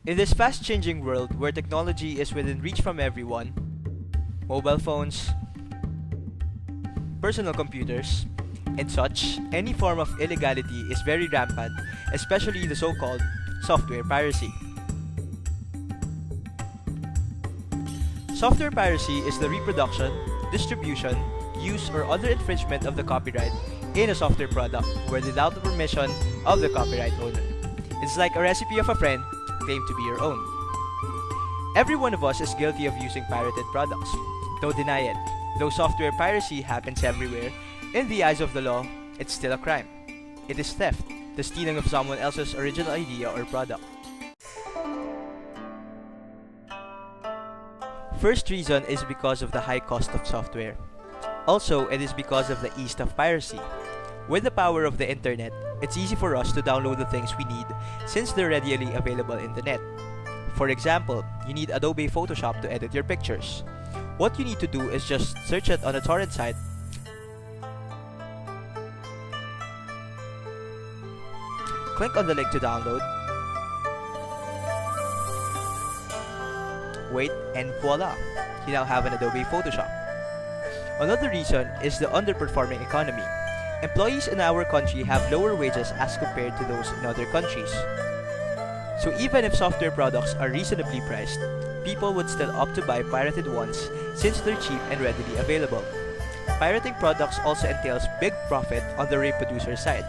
In this fast-changing world where technology is within reach from everyone, mobile phones, personal computers, and such, any form of illegality is very rampant, especially the so-called software piracy. Software piracy is the reproduction, distribution, use, or other infringement of the copyright in a software product without the permission of the copyright owner. It's like a recipe of a friend claimed to be your own. Every one of us is guilty of using pirated products. Don't deny it. Though software piracy happens everywhere, in the eyes of the law, it's still a crime. It is theft, the stealing of someone else's original idea or product. First reason is because of the high cost of software. Also, it is because of the ease of piracy. With the power of the internet, it's easy for us to download the things we need since they're readily available in the net. For example, you need Adobe Photoshop to edit your pictures. What you need to do is just search it on a torrent site, click on the link to download, wait, and voila! You now have an Adobe Photoshop. Another reason is the underperforming economy. Employees in our country have lower wages as compared to those in other countries. So even if software products are reasonably priced, people would still opt to buy pirated ones since they're cheap and readily available. Pirating products also entails big profit on the reproducer side,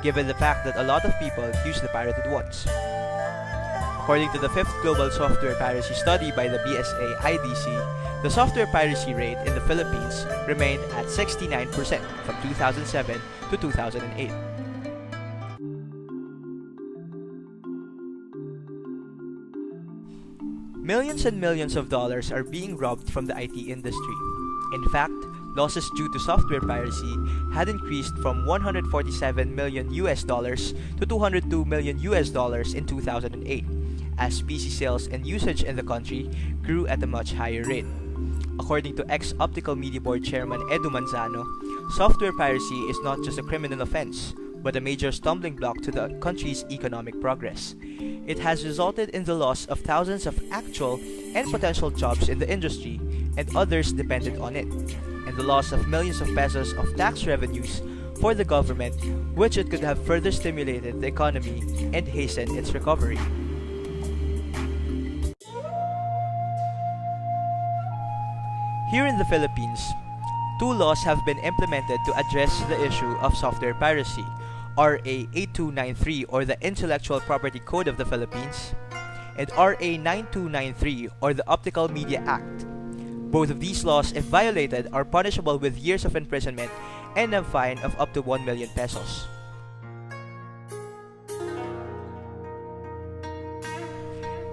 given the fact that a lot of people use the pirated ones. According to the 5th Global Software Piracy Study by the BSA IDC, the software piracy rate in the Philippines remained at 69% from 2007 to 2008. Millions and millions of dollars are being robbed from the IT industry. In fact, losses due to software piracy had increased from $147 million to $202 million in 2008, as PC sales and usage in the country grew at a much higher rate. According to ex-Optical Media Board Chairman Edu Manzano, software piracy is not just a criminal offense, but a major stumbling block to the country's economic progress. It has resulted in the loss of thousands of actual and potential jobs in the industry and others dependent on it, and the loss of millions of pesos of tax revenues for the government, which it could have further stimulated the economy and hastened its recovery. Here in the Philippines, 2 laws have been implemented to address the issue of software piracy: RA 8293 or the Intellectual Property Code of the Philippines, and RA 9293 or the Optical Media Act. Both of these laws, if violated, are punishable with years of imprisonment and a fine of up to 1 million pesos.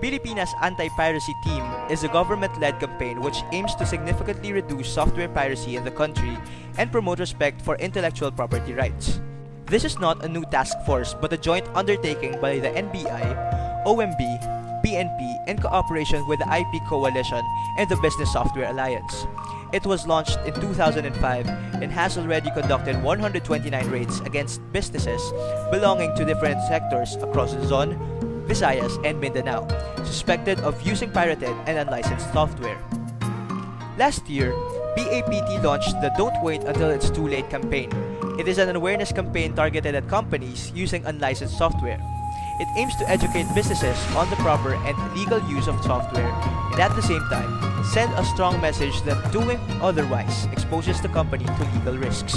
Pilipinas Anti-Piracy Team is a government-led campaign which aims to significantly reduce software piracy in the country and promote respect for intellectual property rights. This is not a new task force but a joint undertaking by the NBI, OMB, PNP, in cooperation with the IP Coalition and the Business Software Alliance. It was launched in 2005 and has already conducted 129 raids against businesses belonging to different sectors across Luzon, Visayas, and Mindanao, suspected of using pirated and unlicensed software. Last year, PAPT launched the Don't Wait Until It's Too Late campaign. It is an awareness campaign targeted at companies using unlicensed software. It aims to educate businesses on the proper and legal use of software and at the same time, send a strong message that doing otherwise exposes the company to legal risks.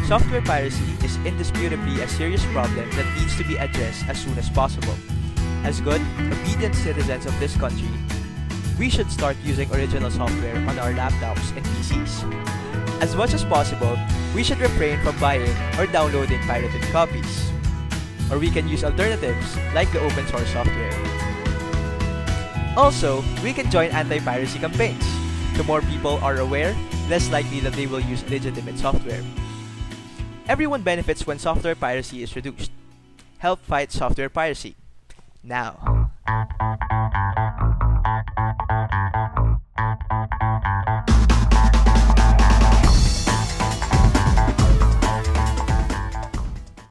Software piracy is indisputably a serious problem that needs to be addressed as soon as possible. As good, obedient citizens of this country, we should start using original software on our laptops and PCs. As much as possible, we should refrain from buying or downloading pirated copies. Or we can use alternatives like the open source software. Also, we can join anti-piracy campaigns. The more people are aware, less likely that they will use legitimate software. Everyone benefits when software piracy is reduced. Help fight software piracy now.